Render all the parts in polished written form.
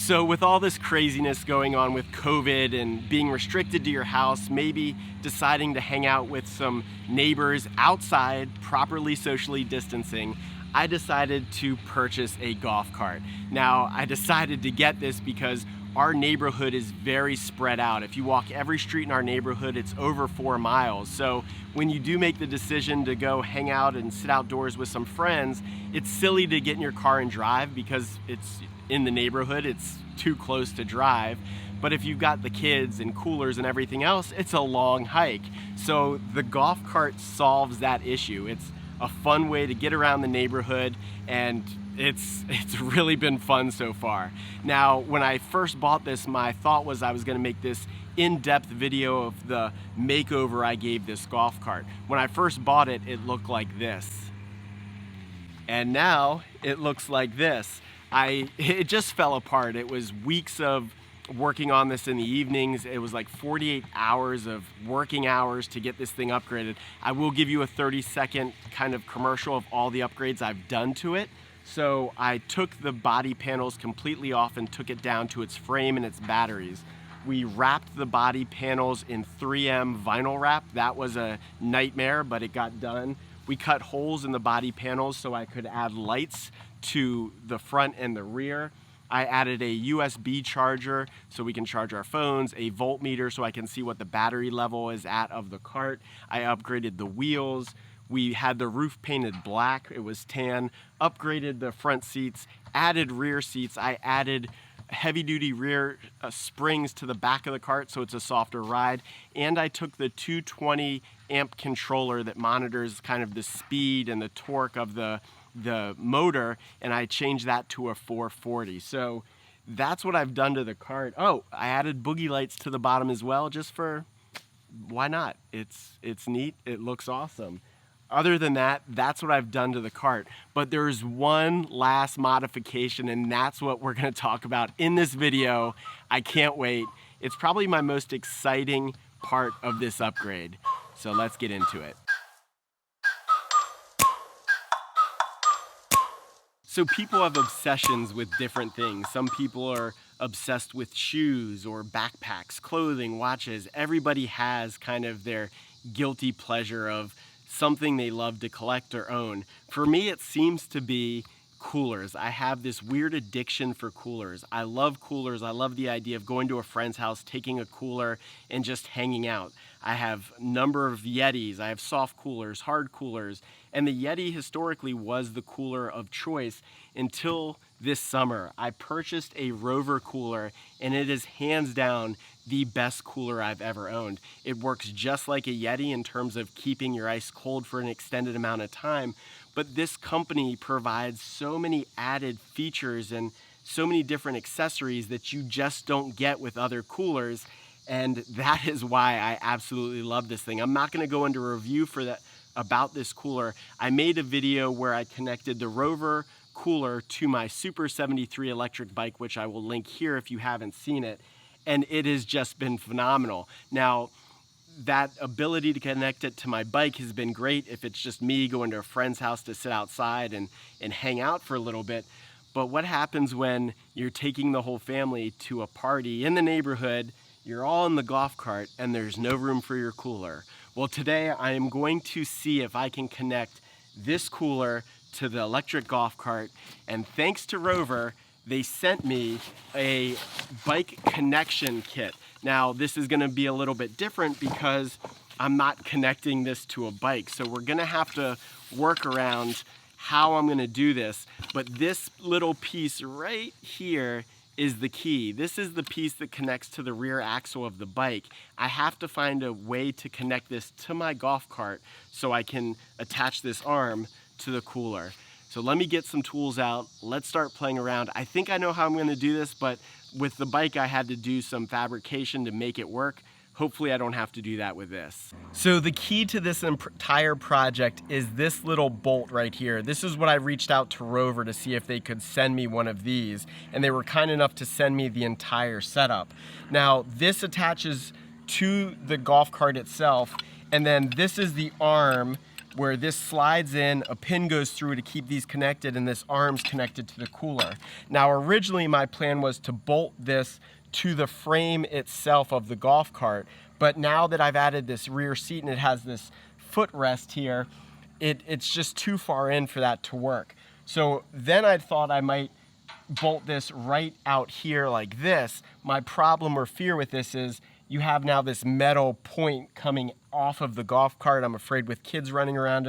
So with all this craziness going on with COVID and being restricted to your house, maybe deciding to hang out with some neighbors outside, properly socially distancing, I decided to purchase a golf cart. Now, I decided to get this because our neighborhood is very spread out. If you walk every street in our neighborhood, it's over 4 miles. So when you do make the decision to go hang out and sit outdoors with some friends, it's silly to get in your car and drive because it's in the neighborhood, it's too close to drive. But if you've got the kids and coolers and everything else, it's a long hike. So the golf cart solves that issue. It's a fun way to get around the neighborhood, and it's really been fun so far. Now, when I first bought this, my thought was I was gonna make this in-depth video of the makeover I gave this golf cart. When I first bought it, it looked like this. And now it looks like this. It just fell apart. It was weeks of working on this in the evenings. It was like 48 hours of working hours to get this thing upgraded. I will give you a 30-second kind of commercial of all the upgrades I've done to it. So I took the body panels completely off and took it down to its frame and its batteries. We wrapped the body panels in 3M vinyl wrap. That was a nightmare, but it got done. We cut holes in the body panels so I could add lights to the front and the rear. I added a USB charger so we can charge our phones, a voltmeter so I can see what the battery level is at of the cart. I upgraded the wheels. We had the roof painted black, it was tan, upgraded the front seats, added rear seats. I added heavy duty rear springs to the back of the cart so it's a softer ride. And I took the 220 amp controller that monitors kind of the speed and the torque of the motor, and I changed that to a 440. So that's what I've done to the cart. Oh, I added boogie lights to the bottom as well, just for, why not? It's neat, it looks awesome. Other than that, that's what I've done to the cart. But there's one last modification, and that's what we're gonna talk about in this video. I can't wait. It's probably my most exciting part of this upgrade. So let's get into it. So people have obsessions with different things. Some people are obsessed with shoes or backpacks, clothing, watches. Everybody has kind of their guilty pleasure of something they love to collect or own. For me, it seems to be coolers. I have this weird addiction for coolers. I love coolers. I love the idea of going to a friend's house, taking a cooler, and just hanging out. I have a number of Yetis. I have soft coolers, hard coolers, and the Yeti historically was the cooler of choice until this summer. I purchased a RovR cooler, and it is hands down the best cooler I've ever owned. It works just like a Yeti in terms of keeping your ice cold for an extended amount of time, but this company provides so many added features and so many different accessories that you just don't get with other coolers, and that is why I absolutely love this thing. I'm not gonna go into a review for that about this cooler. I made a video where I connected the RovR cooler to my Super 73 electric bike, which I will link here if you haven't seen it, and it has just been phenomenal. Now, that ability to connect it to my bike has been great if it's just me going to a friend's house to sit outside and hang out for a little bit. But what happens when you're taking the whole family to a party in the neighborhood, you're all in the golf cart, and there's no room for your cooler? Well, today I am going to see if I can connect this cooler to the electric golf cart, and thanks to RovR, they sent me a bike connection kit. Now, this is gonna be a little bit different because I'm not connecting this to a bike, so we're gonna have to work around how I'm gonna do this, but this little piece right here is the key. This is the piece that connects to the rear axle of the bike. I have to find a way to connect this to my golf cart so I can attach this arm to the cooler. So let me get some tools out. Let's start playing around. I think I know how I'm gonna do this, but with the bike, I had to do some fabrication to make it work. Hopefully I don't have to do that with this. So the key to this entire project is this little bolt right here. This is what I reached out to RovR to see if they could send me one of these, and they were kind enough to send me the entire setup. Now, this attaches to the golf cart itself, and then this is the arm where this slides in, a pin goes through to keep these connected, and this arm's connected to the cooler. Now originally my plan was to bolt this to the frame itself of the golf cart, but now that I've added this rear seat and it has this footrest here, it's just too far in for that to work. So then I thought I might bolt this right out here like this. My problem or fear with this is you have now this metal point coming off of the golf cart. I'm afraid with kids running around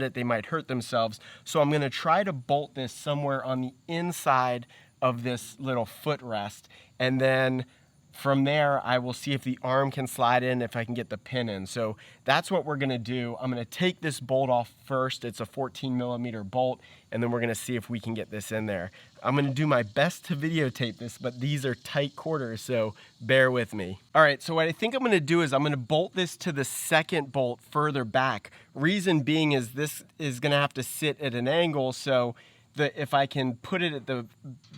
it, they might hurt themselves. So I'm gonna try to bolt this somewhere on the inside of this little footrest. And then from there, I will see if the arm can slide in, if I can get the pin in. So that's what we're gonna do. I'm gonna take this bolt off first. It's a 14mm bolt, and then we're gonna see if we can get this in there. I'm gonna do my best to videotape this, but these are tight quarters, so bear with me. All right, so what I think I'm gonna do is I'm gonna bolt this to the second bolt further back. Reason being is this is gonna have to sit at an angle, so if I can put it at the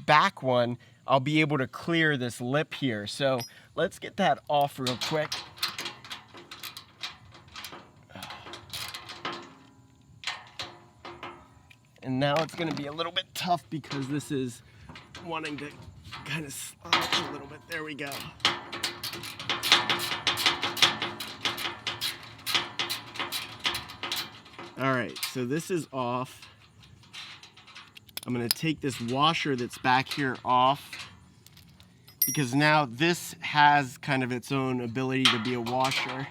back one, I'll be able to clear this lip here. So let's get that off real quick. And now it's gonna be a little bit tough because this is wanting to kind of slouch a little bit. There we go. All right, so this is off. I'm gonna take this washer that's back here off, because now this has kind of its own ability to be a washer.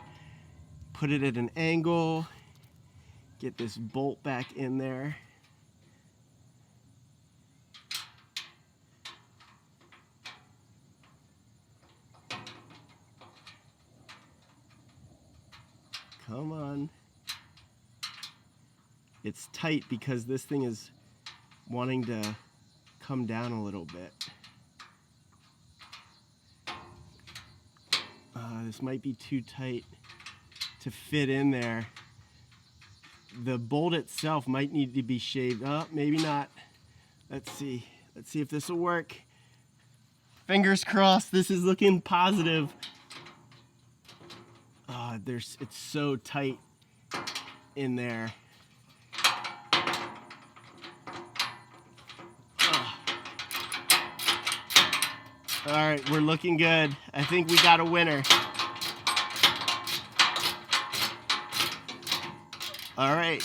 Put it at an angle, get this bolt back in there. Come on. It's tight because this thing is wanting to come down a little bit. This might be too tight to fit in there. The bolt itself might need to be shaved up, maybe not. Let's see if this will work. Fingers crossed, this is looking positive. It's so tight in there. All right, we're looking good. I think we got a winner. All right.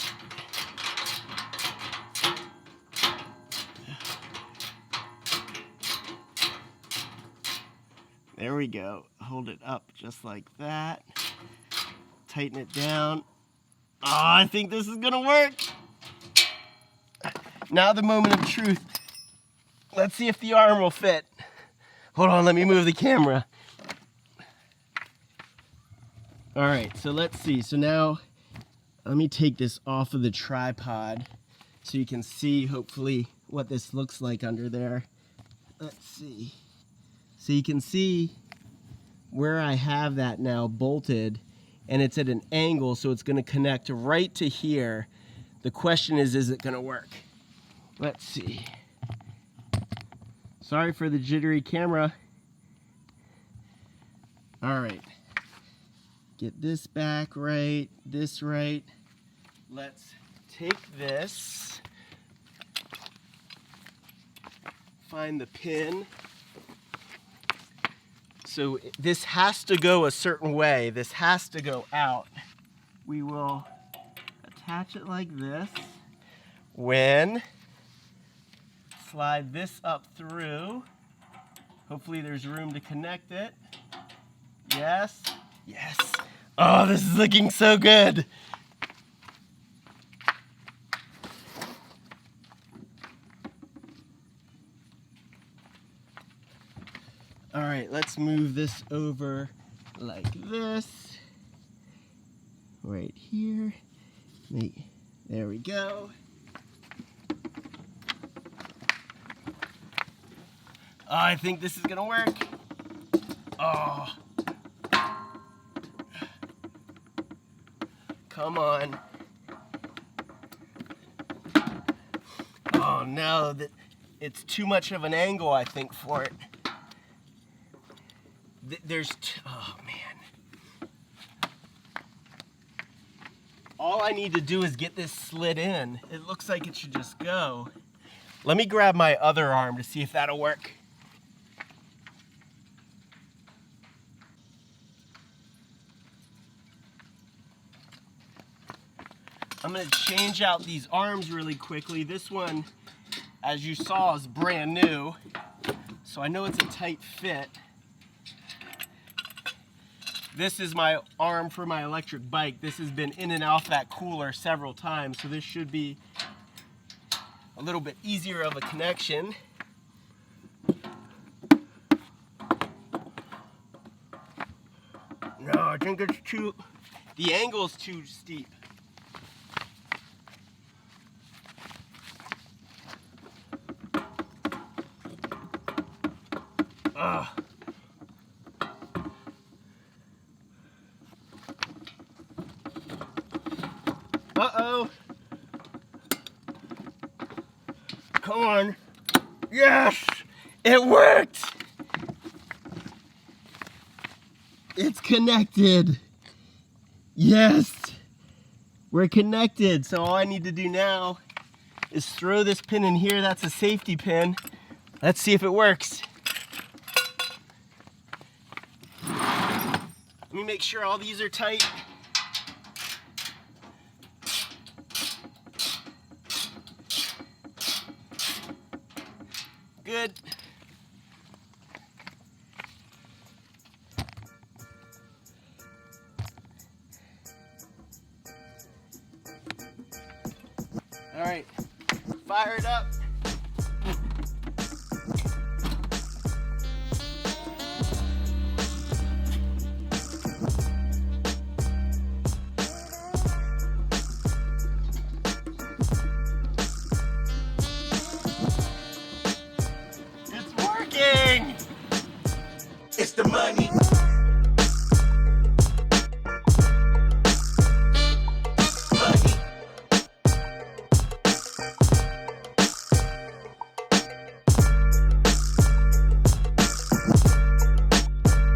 There we go. Hold it up just like that. Tighten it down. Oh, I think this is gonna work. Now the moment of truth. Let's see if the arm will fit. Hold on, let me move the camera. All right, so let's see. So now, let me take this off of the tripod so you can see, hopefully, what this looks like under there. Let's see. So you can see where I have that now bolted, and it's at an angle, so it's gonna connect right to here. The question is it gonna work? Let's see. Sorry for the jittery camera. All right, get this back right, this right. Let's take this, find the pin. So this has to go a certain way. This has to go out. We will attach it like this. Slide this up through. Hopefully there's room to connect it. Yes, yes. Oh, this is looking so good. All right, let's move this over like this. Right here. There we go. Oh, I think this is gonna work. Oh. Come on. Oh no, it's too much of an angle, I think, for it. Oh man. All I need to do is get this slid in. It looks like it should just go. Let me grab my other arm to see if that'll work. I'm gonna change out these arms really quickly. This one, as you saw, is brand new, so I know it's a tight fit. This is my arm for my electric bike. This has been in and off that cooler several times, so this should be a little bit easier of a connection. No, I think it's too, the angle's too steep. Uh-oh. Come on. Yes! It worked! It's connected. Yes! We're connected. So all I need to do now is throw this pin in here. That's a safety pin. Let's see if it works. Let me make sure all these are tight. Good. All right, fire it up. It's the money.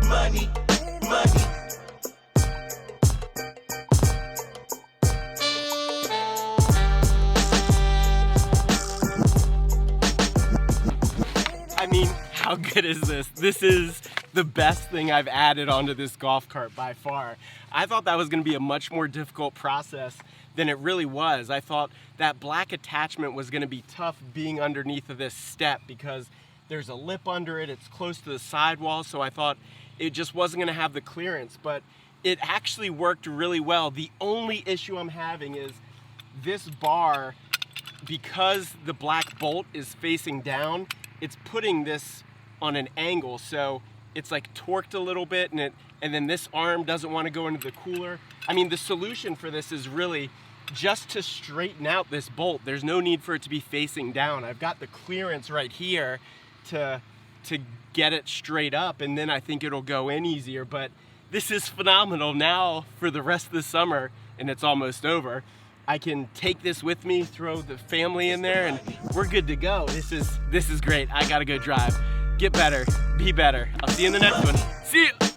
Money. Money. I mean, how good is this? This is the best thing I've added onto this golf cart by far. I thought that was gonna be a much more difficult process than it really was. I thought that black attachment was gonna be tough being underneath of this step because there's a lip under it, it's close to the sidewall, so I thought it just wasn't gonna have the clearance, but it actually worked really well. The only issue I'm having is this bar, because the black bolt is facing down, it's putting this on an angle, so it's like torqued a little bit, and then this arm doesn't want to go into the cooler. I mean, the solution for this is really just to straighten out this bolt. There's no need for it to be facing down. I've got the clearance right here to get it straight up, and then I think it'll go in easier. But this is phenomenal. Now for the rest of the summer, and it's almost over, I can take this with me, throw the family in there, and we're good to go. This is great. I gotta go drive. Get better, be better. I'll see you in the next one. See ya.